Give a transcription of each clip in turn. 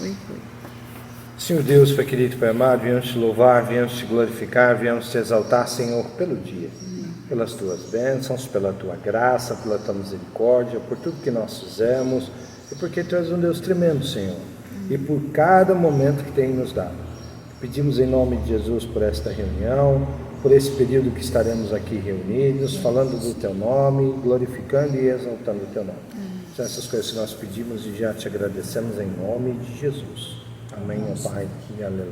Foi. Senhor Deus, Pai querido, Pai amado, viemos te louvar, viemos te glorificar, viemos te exaltar, Senhor, pelo dia, pelas tuas bênçãos, pela tua graça, pela tua misericórdia, por tudo que nós fizemos e porque tu és um Deus tremendo, Senhor, e por cada momento que tem nos dado. Pedimos em nome de Jesus por esta reunião, por esse período que estaremos aqui reunidos, falando do teu nome, glorificando e exaltando o teu nome. São essas coisas que nós pedimos e já te agradecemos em nome de Jesus. Amém, ó Pai, e aleluia.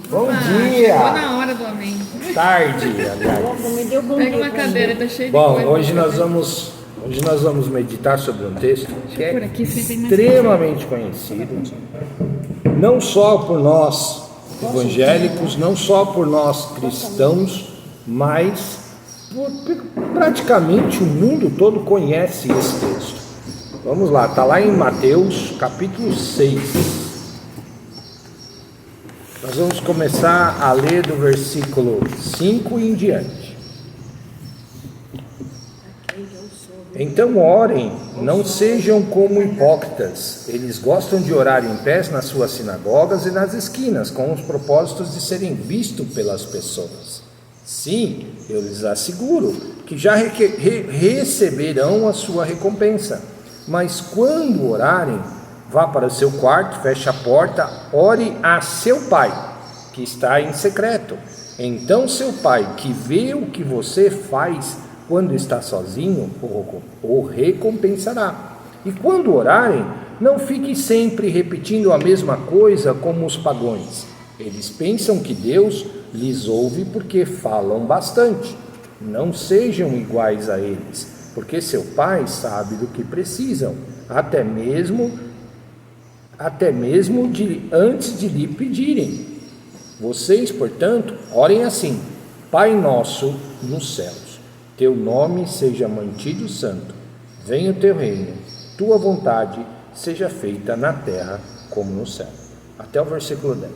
Bom dia! Chegou na hora do amém. Tarde, aliás. Pega uma cadeira, tá cheio de Bom, coisa. hoje nós vamos meditar sobre um texto que é Por aqui, sempre mais extremamente conhecido, não só por nós evangélicos, não só por nós cristãos, mas praticamente o mundo todo conhece esse texto. Vamos lá, está lá em Mateus capítulo 6. Nós vamos começar a ler do versículo 5 em diante. Então orem, não sejam como hipócritas. Eles gostam de orar em pés nas suas sinagogas e nas esquinas, com os propósitos de serem vistos pelas pessoas. Sim, eu lhes asseguro que já receberão a sua recompensa. Mas quando orarem, vá para o seu quarto, feche a porta, ore a seu pai, que está em secreto. Então seu pai, que vê o que você faz quando está sozinho, o recompensará. E quando orarem, não fique sempre repetindo a mesma coisa como os pagãos. Eles pensam que Deus lhes ouve porque falam bastante. Não sejam iguais a eles, porque seu pai sabe do que precisam, até mesmo antes de lhe pedirem. Vocês, portanto, orem assim: Pai nosso nos céus, teu nome seja mantido santo, venha o teu reino, tua vontade seja feita na terra como no céu. Até o versículo 10.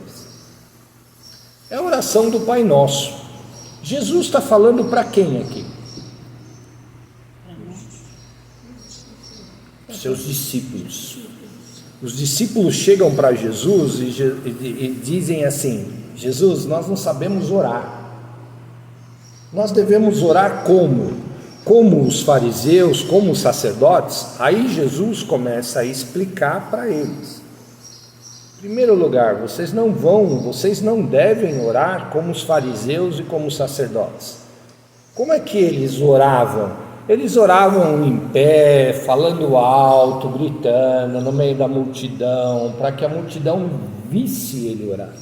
É a oração do Pai Nosso. Jesus está falando para quem aqui? Seus discípulos. Os discípulos chegam para Jesus e dizem assim: Jesus, nós não sabemos orar. Nós devemos orar como? Como os fariseus, como os sacerdotes? Aí Jesus começa a explicar para eles. Em primeiro lugar, vocês não devem orar como os fariseus e como os sacerdotes. Como é que eles oravam? Eles oravam em pé, falando alto, gritando no meio da multidão, para que a multidão visse ele orar.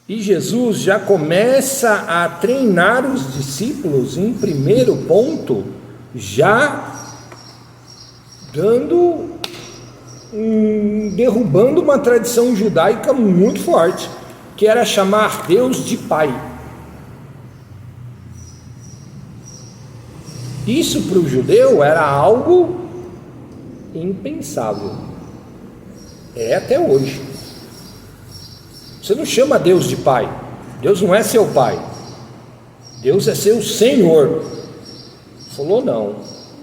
E Jesus já começa a treinar os discípulos, em primeiro ponto, já derrubando uma tradição judaica muito forte, que era chamar Deus de Pai. Isso para o judeu era algo impensável. É até hoje. Você não chama Deus de Pai. Deus não é seu Pai. Deus é seu Senhor. Falou não.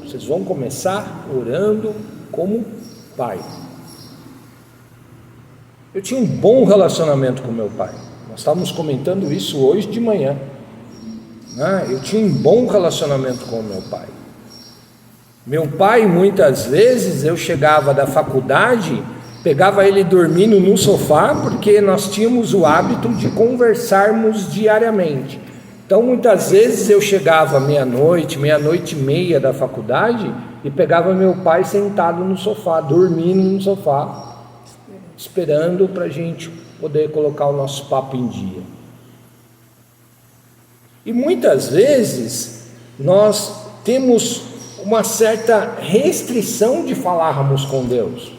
Vocês vão começar orando como Pai. Eu tinha um bom relacionamento com meu pai. Nós estávamos comentando isso hoje de manhã. Eu tinha um bom relacionamento com o meu pai. Meu pai, muitas vezes, eu chegava da faculdade, pegava ele dormindo no sofá, porque nós tínhamos o hábito de conversarmos diariamente. Então, muitas vezes eu chegava meia-noite e meia da faculdade, e pegava meu pai sentado no sofá, dormindo no sofá, esperando para a gente poder colocar o nosso papo em dia. E muitas vezes nós temos uma certa restrição de falarmos com Deus.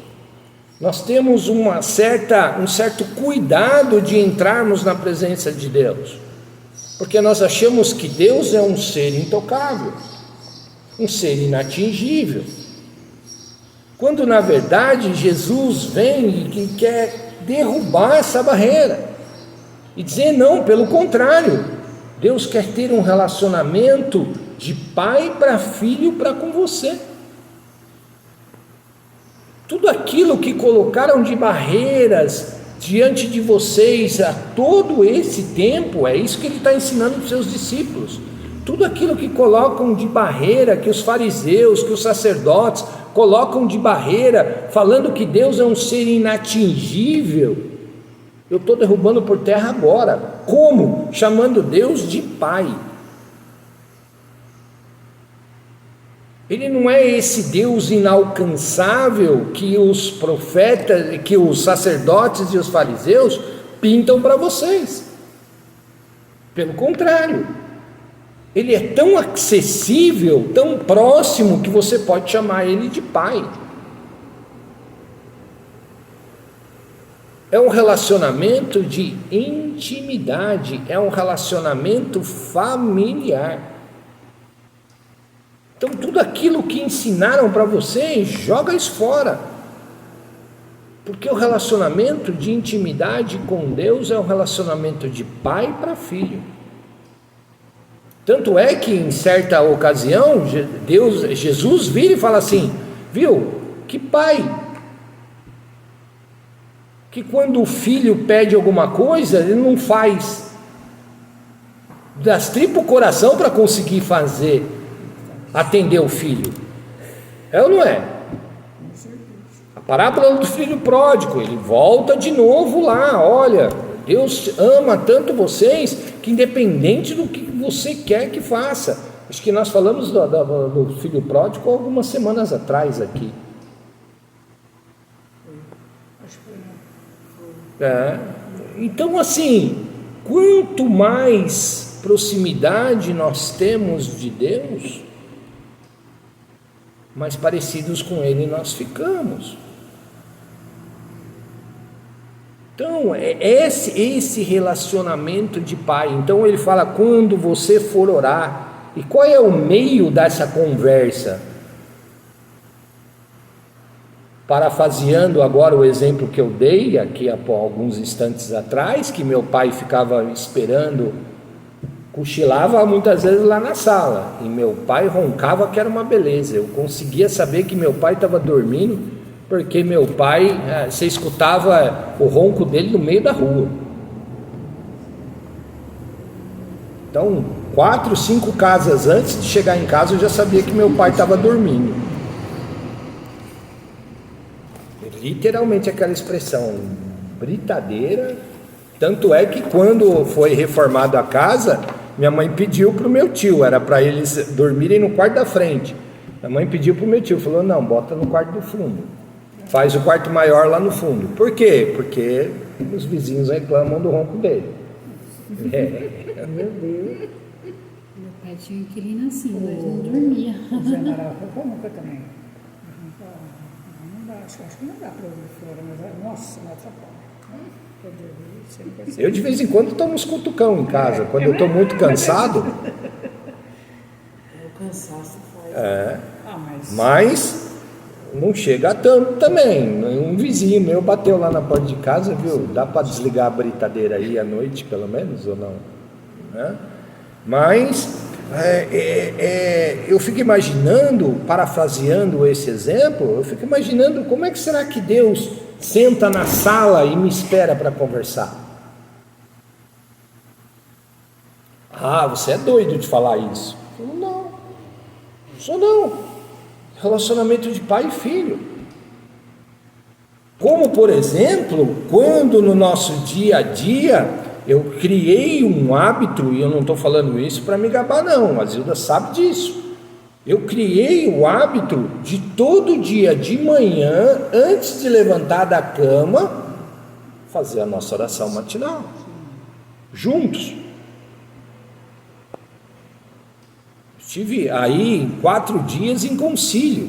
Nós temos um certo cuidado de entrarmos na presença de Deus, porque nós achamos que Deus é um ser intocável, um ser inatingível, quando na verdade Jesus vem e quer derrubar essa barreira e dizer não, pelo contrário. Deus quer ter um relacionamento de pai para filho para com você. Tudo aquilo que colocaram de barreiras diante de vocês há todo esse tempo, é isso que ele está ensinando para os seus discípulos. Tudo aquilo que colocam de barreira, que os fariseus, que os sacerdotes colocam de barreira, falando que Deus é um ser inatingível, eu estou derrubando por terra agora. Como? Chamando Deus de Pai. Ele não é esse Deus inalcançável que os profetas, que os sacerdotes e os fariseus pintam para vocês. Pelo contrário, ele é tão acessível, tão próximo, que você pode chamar ele de Pai. É um relacionamento de intimidade, é um relacionamento familiar. Então, tudo aquilo que ensinaram para vocês, joga isso fora. Porque o relacionamento de intimidade com Deus é um relacionamento de pai para filho. Tanto é que em certa ocasião, Jesus vira e fala assim: viu, que pai, que quando o filho pede alguma coisa, ele não faz das tripas o coração para conseguir fazer, atender o filho. É ou não é? A parábola do filho pródigo, ele volta de novo lá: olha, Deus ama tanto vocês, que independente do que você quer que faça. Acho que nós falamos do filho pródigo algumas semanas atrás aqui. Então, assim, quanto mais proximidade nós temos de Deus, mais parecidos com Ele nós ficamos. Então, é esse relacionamento de pai. Então ele fala: quando você for orar. E qual é o meio dessa conversa? Parafraseando agora o exemplo que eu dei aqui há alguns instantes atrás, que meu pai ficava esperando, cochilava muitas vezes lá na sala, e meu pai roncava que era uma beleza. Eu conseguia saber que meu pai estava dormindo, porque meu pai, você escutava o ronco dele no meio da rua. Então, 4, 5 casas antes de chegar em casa, eu já sabia que meu pai estava dormindo. Literalmente aquela expressão, britadeira. Tanto é que quando foi reformada a casa, minha mãe pediu para o meu tio, era para eles dormirem no quarto da frente. Minha mãe pediu para o meu tio, falou: não, bota no quarto do fundo, faz o quarto maior lá no fundo. Por quê? Porque os vizinhos reclamam do ronco dele. Meu Deus. Meu pai tinha um inquilino assim, mas não dormia. O Zé Amaral nunca também. Não dá, acho que não dá para ouvir fora, mas nossa, não atrapalha. Eu de vez em quando tomo uns cutucão em casa, quando eu estou muito cansado. O cansaço faz. Mas não chega a tanto também. Um vizinho meu bateu lá na porta de casa, viu? Dá para desligar a britadeira aí à noite, pelo menos, ou não? Mas eu fico imaginando, parafraseando esse exemplo, eu fico imaginando como é que será que Deus senta na sala e me espera para conversar. Você é doido de falar isso. Não, sou não. Relacionamento de pai e filho. Como, por exemplo, quando no nosso dia a dia eu criei um hábito, e eu não estou falando isso para me gabar não, a Zilda sabe disso. Eu criei o hábito de todo dia de manhã, antes de levantar da cama, fazer a nossa oração matinal, juntos. Estive aí 4 dias em concílio.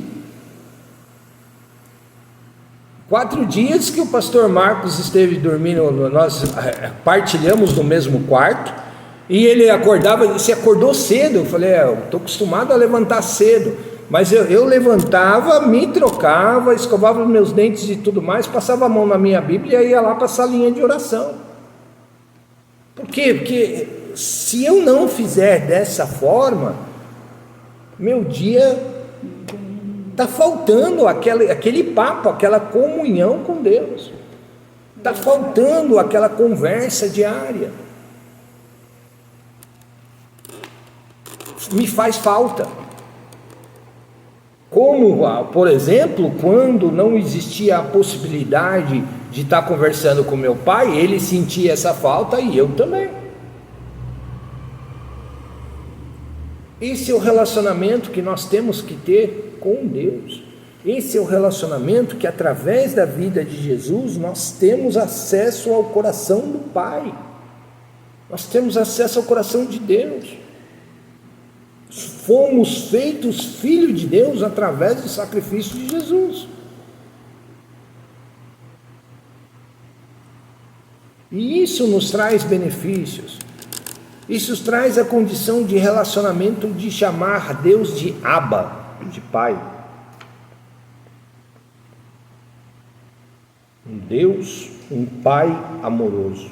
4 dias que o pastor Marcos esteve dormindo, nós partilhamos no mesmo quarto, e ele acordava, e se acordou cedo. Eu falei: eu estou acostumado a levantar cedo, mas eu levantava, me trocava, escovava os meus dentes e tudo mais, passava a mão na minha Bíblia e ia lá para a salinha de oração. Por quê? Porque se eu não fizer dessa forma, meu dia Está faltando aquele papo, aquela comunhão com Deus. Está faltando aquela conversa diária. Me faz falta. Como, por exemplo, quando não existia a possibilidade de estar conversando com meu pai, ele sentia essa falta e eu também. Esse é o relacionamento que nós temos que ter com Deus. Esse é o relacionamento que, através da vida de Jesus, nós temos acesso ao coração do Pai. Nós temos acesso ao coração de Deus. Fomos feitos filhos de Deus através do sacrifício de Jesus. E isso nos traz benefícios. Isso traz a condição de relacionamento de chamar Deus de Abba, de Pai. Um Deus, um Pai amoroso.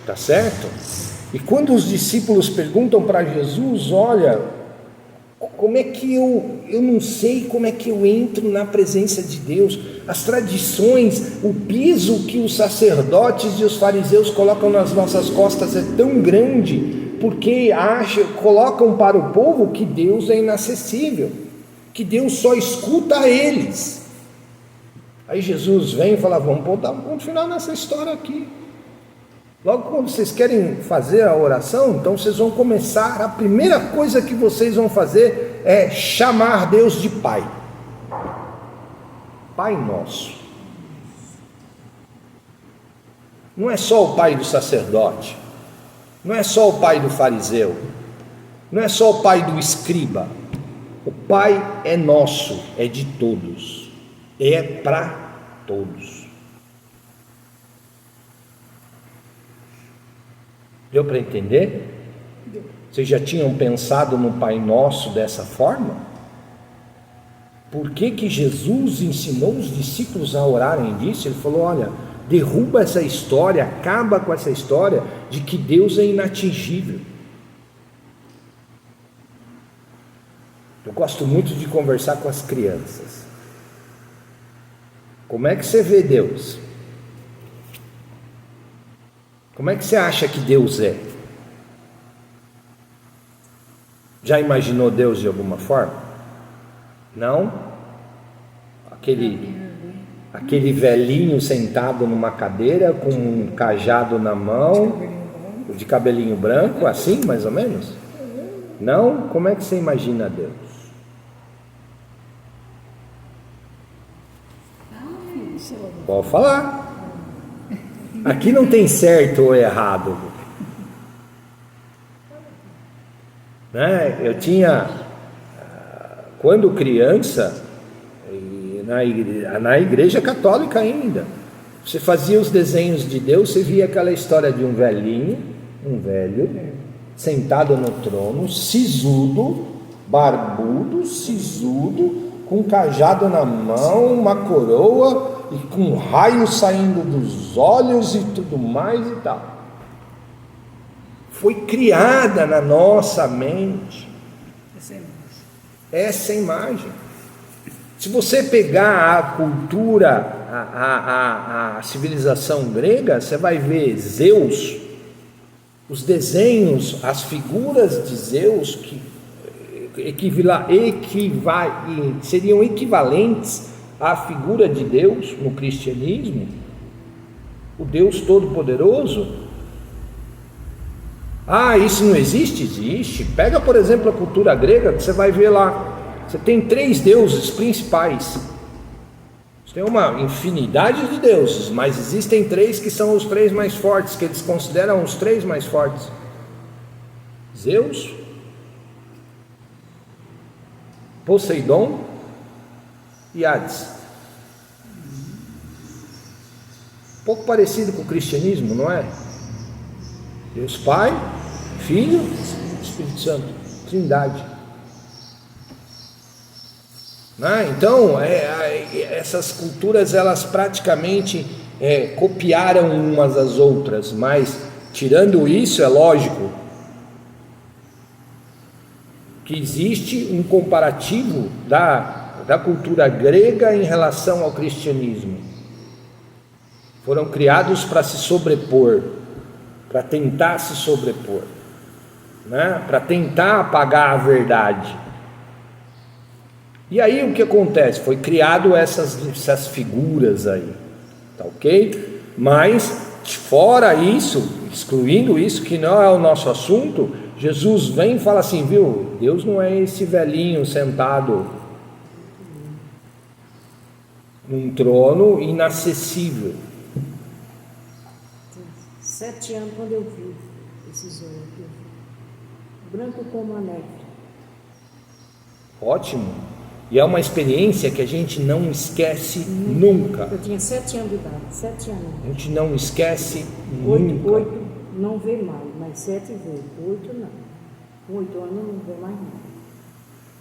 Tá certo? E quando os discípulos perguntam para Jesus, olha, como é que eu não sei como é que eu entro na presença de Deus, as tradições, o peso que os sacerdotes e os fariseus colocam nas nossas costas é tão grande, porque colocam para o povo que Deus é inacessível, que Deus só escuta eles. Aí Jesus vem e fala, vamos botar um ponto final nessa história aqui. Logo quando vocês querem fazer a oração, então vocês vão começar, a primeira coisa que vocês vão fazer é chamar Deus de Pai. Pai nosso. Não é só o pai do sacerdote, não é só o pai do fariseu, não é só o pai do escriba. O Pai é nosso, é de todos, é para todos. Deu para entender? Vocês já tinham pensado no Pai Nosso dessa forma? Por que Jesus ensinou os discípulos a orarem disso? Ele falou, olha, derruba essa história, acaba com essa história de que Deus é inatingível. Eu gosto muito de conversar com as crianças. Como é que você vê Deus? Como é que você acha que Deus é? Já imaginou Deus de alguma forma? Não? Aquele velhinho sentado numa cadeira com um cajado na mão, de cabelinho branco, assim mais ou menos? Não? Como é que você imagina Deus? Pode falar. Aqui não tem certo ou errado. Né? Eu tinha, quando criança, na igreja católica ainda, você fazia os desenhos de Deus, você via aquela história de um velho, sentado no trono, sisudo, barbudo, sisudo, com um cajado na mão, uma coroa, e com raios saindo dos olhos e tudo mais e tal. Foi criada na nossa mente essa imagem. Se você pegar a cultura, a civilização grega, você vai ver Zeus, os desenhos, as figuras de Zeus que seriam equivalentes à figura de Deus no cristianismo, o Deus Todo-Poderoso. Isso não existe? Existe. Pega, por exemplo, a cultura grega, que você vai ver lá, você tem 3 deuses principais. Você tem uma infinidade de deuses, mas existem 3 que são os 3 mais fortes, que eles consideram os 3 mais fortes: Zeus, Poseidon e Hades. Pouco parecido com o cristianismo, não é? Deus Pai, Filho, Espírito Santo, Trindade. Então, essas culturas, elas praticamente copiaram umas às outras, mas tirando isso, é lógico, que existe um comparativo da cultura grega em relação ao cristianismo. Foram criados para se sobrepor, para tentar se sobrepor, né? Para tentar apagar a verdade. E aí o que acontece? Foi criado essas figuras aí, tá ok? Mas fora isso, excluindo isso, que não é o nosso assunto, Jesus vem e fala assim, viu? Deus não é esse velhinho sentado num trono inacessível. 7 anos quando eu vi esses olhos aqui, branco como a neve. Ótimo. E é uma experiência que a gente não esquece nunca. Eu tinha 7 anos de idade, 7 anos. A gente não esquece 8 nunca. não vê mais, mas 7 vê, 8 não. 8 anos não vê mais não.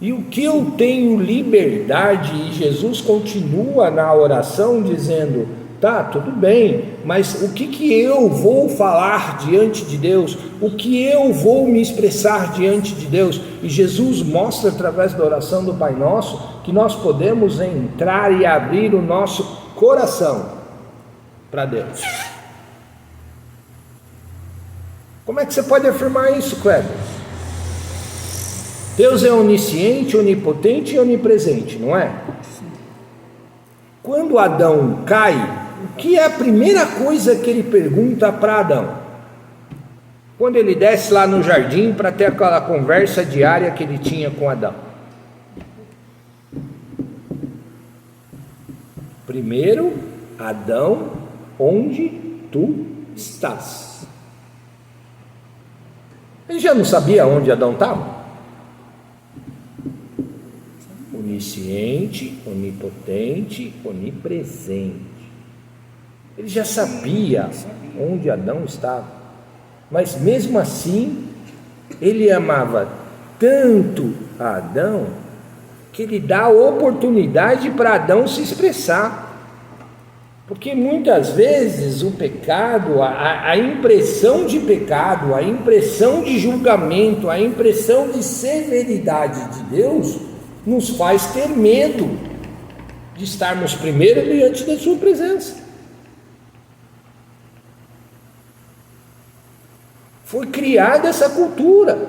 E o que eu tenho liberdade, e Jesus continua na oração dizendo, tá, tudo bem, mas o que eu vou falar diante de Deus? O que eu vou me expressar diante de Deus? E Jesus mostra através da oração do Pai Nosso que nós podemos entrar e abrir o nosso coração para Deus. Como é que você pode afirmar isso, Kleber? Deus é onisciente, onipotente e onipresente, não é? Quando Adão cai, o que é a primeira coisa que ele pergunta para Adão? Quando ele desce lá no jardim para ter aquela conversa diária que ele tinha com Adão. Primeiro, Adão, onde tu estás? Ele já não sabia onde Adão estava? Onisciente, onipotente, onipresente. Ele já sabia onde Adão estava, mas mesmo assim, ele amava tanto a Adão, que ele dá oportunidade para Adão se expressar. Porque muitas vezes o pecado, a impressão de pecado, a impressão de julgamento, a impressão de severidade de Deus, nos faz ter medo de estarmos primeiro diante da sua presença. Foi criada essa cultura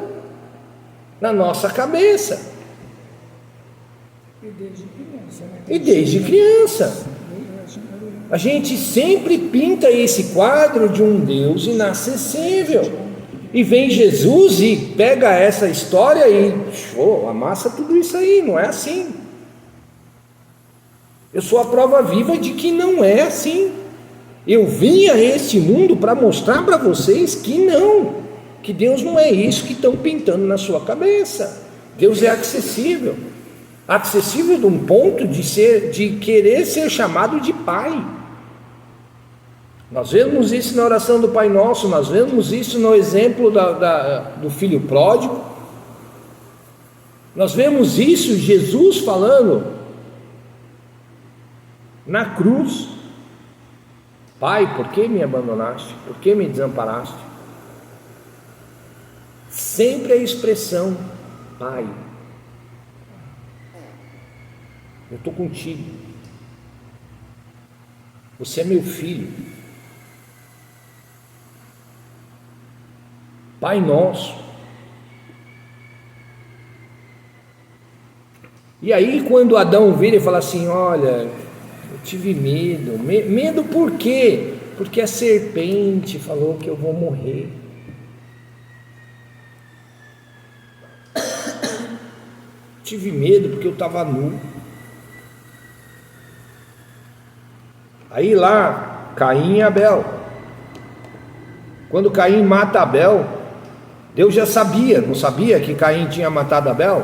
na nossa cabeça. E desde criança, né? E desde criança. A gente sempre pinta esse quadro de um Deus inacessível. E vem Jesus e pega essa história e amassa tudo isso aí. Não é assim. Eu sou a prova viva de que não é assim. Eu vim a este mundo para mostrar para vocês que não, que Deus não é isso que estão pintando na sua cabeça. Deus é acessível, acessível de um ponto de querer ser chamado de Pai. Nós vemos isso na oração do Pai Nosso, nós vemos isso no exemplo do filho pródigo, nós vemos isso Jesus falando na cruz. Pai, por que me abandonaste? Por que me desamparaste? Sempre a expressão Pai, eu estou contigo, você é meu filho. Pai Nosso. E aí quando Adão vira e fala assim, olha, eu tive medo. Medo por quê? Porque a serpente falou que eu vou morrer. Tive medo porque eu estava nu. Aí lá, Caim e Abel. Quando Caim mata Abel, Deus já sabia, não sabia que Caim tinha matado Abel?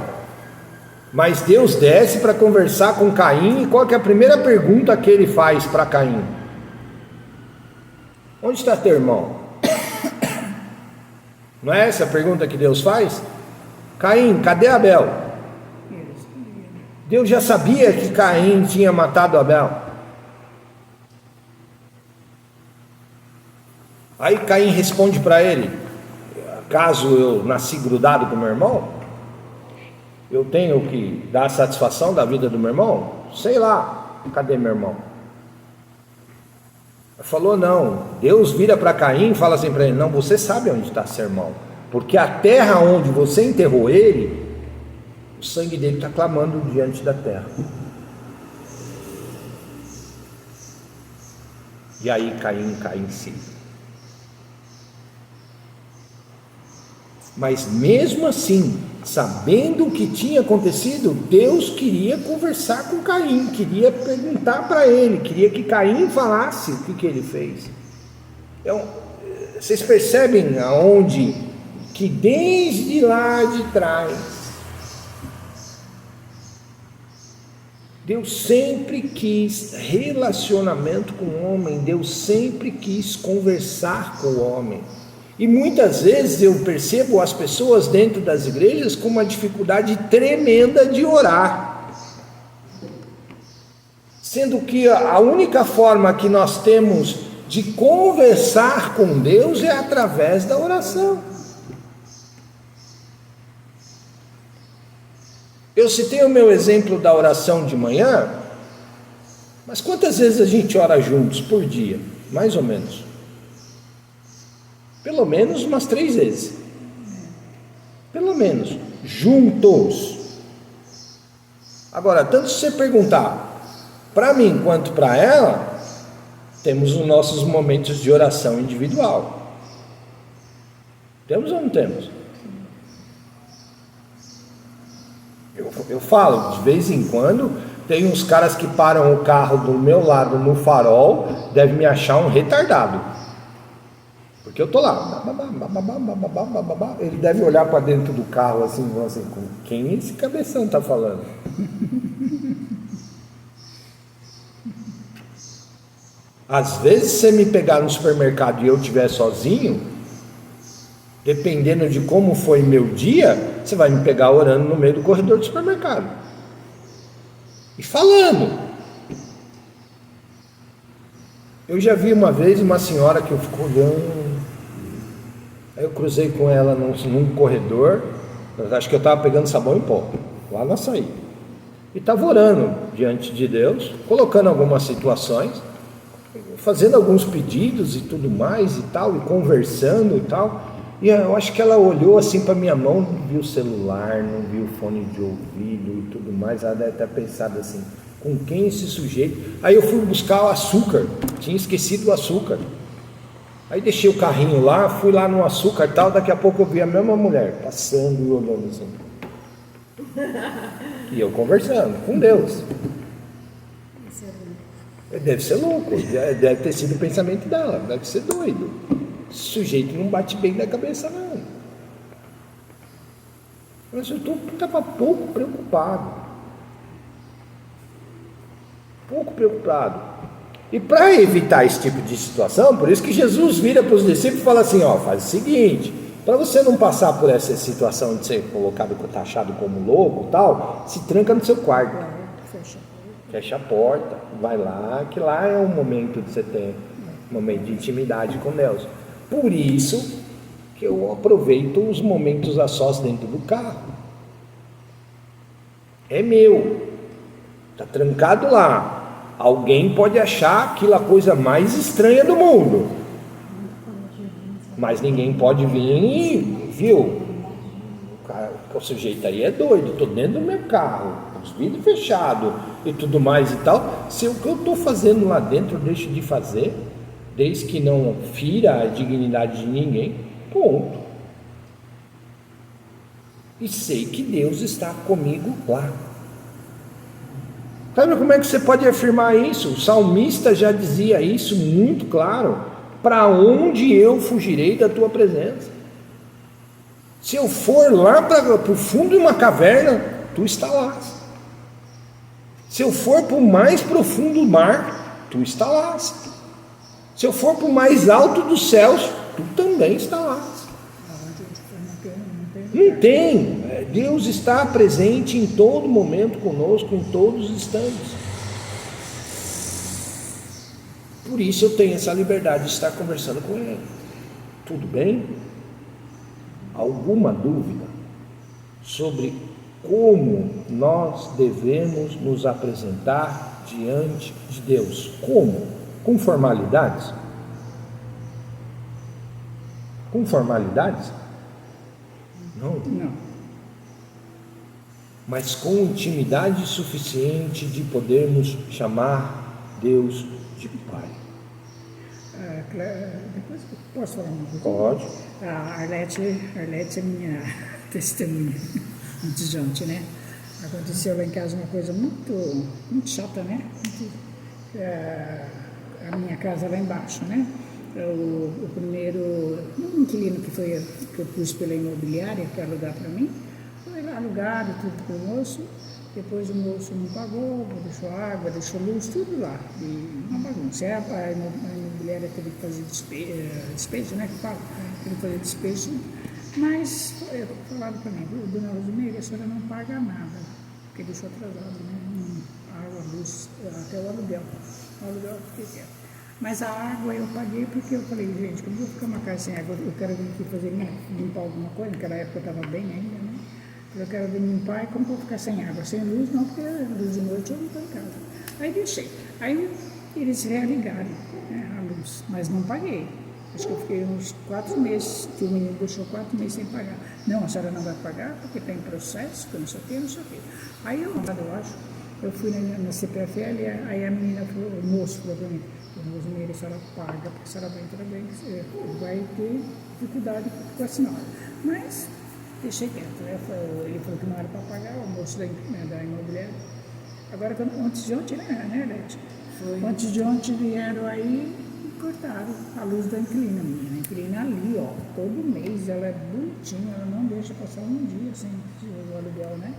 Mas Deus desce para conversar com Caim, e qual que é a primeira pergunta que ele faz para Caim? Onde está teu irmão? Não é essa a pergunta que Deus faz? Caim, cadê Abel? Deus já sabia que Caim tinha matado Abel. Aí Caim responde para ele, acaso eu nasci grudado com meu irmão? Eu tenho que dar satisfação da vida do meu irmão? Sei lá, cadê meu irmão? Falou não. Deus vira para Caim e fala assim para ele: não, você sabe onde está seu irmão, porque a terra onde você enterrou ele, o sangue dele está clamando diante da terra. E aí Caim cai em si. Mas mesmo assim, sabendo o que tinha acontecido, Deus queria conversar com Caim, queria perguntar para ele, queria que Caim falasse o que ele fez. Então, vocês percebem aonde que desde lá de trás, Deus sempre quis relacionamento com o homem, Deus sempre quis conversar com o homem. E muitas vezes eu percebo as pessoas dentro das igrejas com uma dificuldade tremenda de orar. Sendo que a única forma que nós temos de conversar com Deus é através da oração. Eu citei o meu exemplo da oração de manhã, mas quantas vezes a gente ora juntos por dia? Mais ou menos. Pelo menos umas 3 vezes. Pelo menos. Juntos. Agora, tanto se você perguntar para mim quanto para ela, temos os nossos momentos de oração individual. Temos ou não temos? Eu falo, de vez em quando, tem uns caras que param o carro do meu lado no farol, devem me achar um retardado. Porque eu tô lá, ele deve olhar para dentro do carro assim, com quem esse cabeção está falando? Às vezes, se você me pegar no supermercado e eu estiver sozinho, dependendo de como foi meu dia, você vai me pegar orando no meio do corredor do supermercado e falando. Eu já vi uma vez uma senhora que eu fico olhando, aí eu cruzei com ela num corredor, acho que eu estava pegando sabão em pó, lá na saída, e estava orando diante de Deus, colocando algumas situações, fazendo alguns pedidos e tudo mais e tal, e conversando e tal, e eu acho que ela olhou assim para minha mão, não viu o celular, não viu o fone de ouvido e tudo mais, ela deve ter pensado assim, com quem esse sujeito? Aí eu fui buscar o açúcar, tinha esquecido o açúcar, aí deixei o carrinho lá, fui lá no açúcar e tal, daqui a pouco eu vi a mesma mulher passando e olhando assim, e eu conversando com Deus. Deve ser louco, deve ter sido o pensamento dela, deve ser doido, esse sujeito não bate bem na cabeça não. Mas eu estava pouco preocupado. E para evitar esse tipo de situação, por isso que Jesus vira para os discípulos e fala assim: ó, faz o seguinte, para você não passar por essa situação de ser colocado, taxado como louco e tal, se tranca no seu quarto, fecha a porta, vai lá, que lá é um momento de você ter um momento de intimidade com Deus. Por isso que eu aproveito os momentos a sós dentro do carro. É meu, está trancado lá. Alguém pode achar aquilo a coisa mais estranha do mundo, mas ninguém pode vir, viu? O sujeito aí é doido, estou dentro do meu carro, os vidros fechados e tudo mais e tal. Se o que eu estou fazendo lá dentro eu deixo de fazer, desde que não fira a dignidade de ninguém, ponto. E sei que Deus está comigo lá. Sabe como é que você pode afirmar isso? O salmista já dizia isso muito claro: para onde eu fugirei da tua presença? Se eu for lá para o fundo de uma caverna, tu está lá. Se eu for para o mais profundo mar, tu está lá. Se eu for para o mais alto dos céus, tu também está lá. Não tem. Deus está presente em todo momento conosco, em todos os instantes. Por isso eu tenho essa liberdade de estar conversando com Ele. Tudo bem? Alguma dúvida sobre como nós devemos nos apresentar diante de Deus. Como? Com formalidades? Com formalidades? Não. Mas com intimidade suficiente de podermos chamar Deus de Pai. Depois posso falar uma coisa? Pode. A Arlete é minha testemunha antes de ontem, né? Aconteceu lá em casa uma coisa muito chata, né? A minha casa lá embaixo, né? O primeiro inquilino que eu pus pela imobiliária para alugar para mim, foi lá alugaram tudo para o moço, depois o moço não pagou, deixou água, deixou luz, tudo lá, e uma bagunça. A imobiliária teve que fazer despejo, né, que fala, teve que fazer despejo, mas falaram para mim, dona Rosimeira, a senhora não paga nada, porque deixou atrasado, né, água, luz, até o aluguel. O aluguel eu fiquei quieto. Mas a água eu paguei porque eu falei, gente, como eu vou ficar uma casa sem água, eu quero vir aqui fazer limpar alguma coisa, naquela época eu estava bem ainda, né? Eu quero vir limpar e como eu vou ficar sem água? Sem luz não, porque a luz de noite eu não estou em casa. Aí deixei. Aí eles religaram, né, a luz, mas não paguei. Acho que eu fiquei uns 4 meses, que o menino deixou 4 meses sem pagar. Não, a senhora não vai pagar porque tem processo, que não sei o que, não sei o que. Aí eu acho, eu fui na CPFL, aí a menina falou, o moço falou para mim, Rosimeira, a senhora paga, porque a senhora vai entrar bem, vai ter dificuldade com a senhora. Mas deixei quieto, né? Ele falou que não era para pagar, o moço da imobiliária. Agora, antes de ontem, né, Lete? Antes de ontem vieram aí e cortaram a luz da inquilina minha. A inquilina ali, ó, todo mês, ela é bonitinha, ela não deixa passar um dia sem o aluguel, né?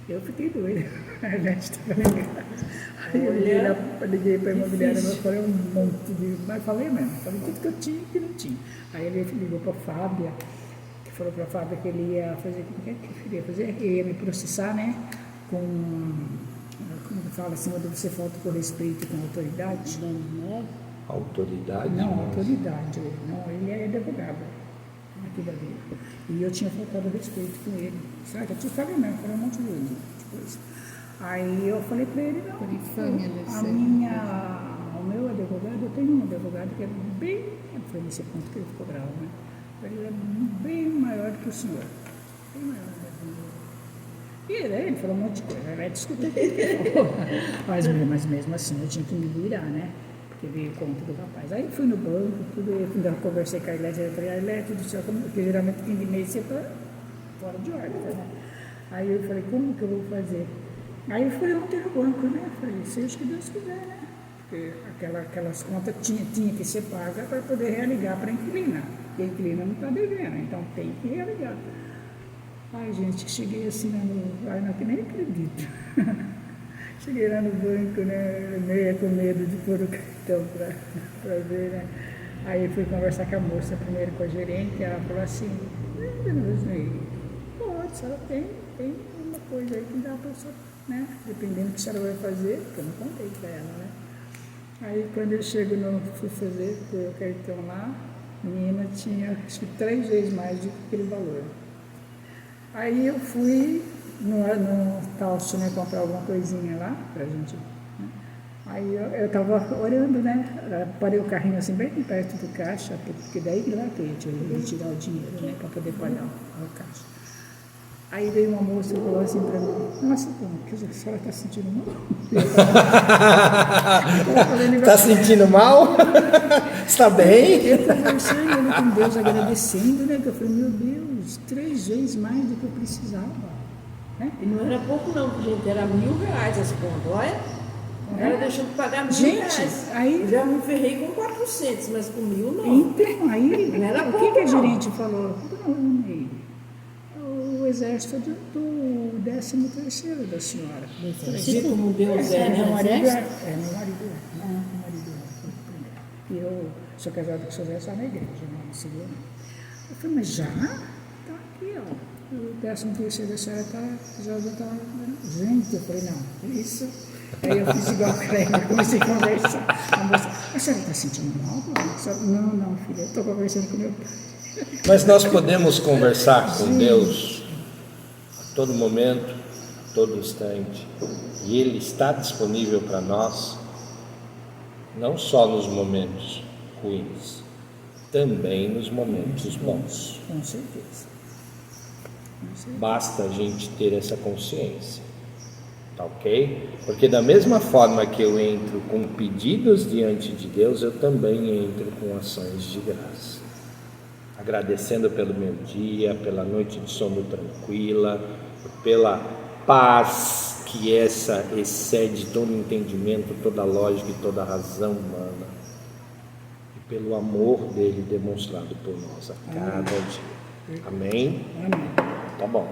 Eu fiquei doida, a Lete estava em casa. Aí eu liguei para a imobiliária, eu falei um monte de... Mas falei mesmo, falei tudo que eu tinha e que não tinha. Aí ele ligou para a Fábia, que falou para a Fábia que ele ia fazer, o que ele ia fazer? Ele ia me processar, né, com, como que fala assim, quando você falta com respeito com a autoridade. Autoridade? Não, autoridade, não, ele é advogado, aquilo ali. E eu tinha faltado respeito com ele, sabe? Eu te falei mesmo, falei um monte de coisa. Aí eu falei para ele, não, o meu advogado, eu tenho um advogado que é bem, foi nesse ponto que ele ficou bravo, né? Ele é bem maior que o senhor, bem maior que o senhor. E ele falou um monte de coisa, vai discutir. Mas mesmo assim, eu tinha que me virar, né? Porque veio conta do rapaz. Aí fui no banco, tudo, eu ainda conversei com a Arlete, eu falei, Arlete do céu, porque geralmente fim de mês você está fora de ordem, né? Aí eu falei, como que eu vou fazer? Aí eu fui ontem no banco, né? Falei, seja o que Deus quiser, né? Porque aquelas contas tinha que ser paga para poder religar para a inquilina. Porque a inquilina não está devendo, então tem que religar. Ai, gente, cheguei assim lá no... nem acredito. Cheguei lá no banco, né? Meio com medo de pôr o cartão para ver, né? Aí eu fui conversar com a moça, primeiro com a gerente, ela falou assim, pode, se ela tem uma coisa aí que dá para você, né? Dependendo do que a senhora vai fazer, porque eu não contei para ela, né? Aí quando eu fui fazer o cartão lá, a menina tinha acho que 3 vezes mais do que aquele valor. Aí eu fui no Talso, né, comprar alguma coisinha lá pra gente, né? Aí eu tava orando, né? Parei o carrinho assim bem perto do caixa, porque daí lá que eu tinha que tirar o dinheiro, né, para poder pagar o caixa. Aí veio uma moça e falou assim para mim, nossa, a senhora está sentindo mal? Está sentindo mal? Está bem? Eu conversando com Deus, agradecendo, né? Que eu falei, meu Deus, 3 vezes mais do que eu precisava. Né? E não era pouco não, gente, era R$1.000 as contas, olha. Ela deixou de pagar R$1.000. Gente, aí... Eu já me ferrei com 400, mas com 1.000 não. Então, aí, não era o pouco, que a gerente falou? O exército do 13º da senhora. Você como Deus é, né? Meu marido é. Meu marido é. E eu sou casado com o seu Zé só na igreja, não segundo. Eu falei, mas já? Tá aqui, ó. O 13º da senhora já está... Gente, eu falei, não, isso... Aí eu fiz igual para ela, comecei a conversar. A moça, a senhora está sentindo mal? Não, filha, eu estou conversando com meu pai. Mas nós podemos conversar com Deus todo momento, todo instante. E Ele está disponível para nós, não só nos momentos ruins, também nos momentos bons. Com certeza. Basta a gente ter essa consciência, tá ok? Porque da mesma forma que eu entro com pedidos diante de Deus, eu também entro com ações de graça, agradecendo pelo meu dia, pela noite de sono tranquila, pela paz que essa excede todo entendimento, toda lógica e toda razão humana, e pelo amor dele demonstrado por nós a cada dia. Amém? Amém. Tá bom.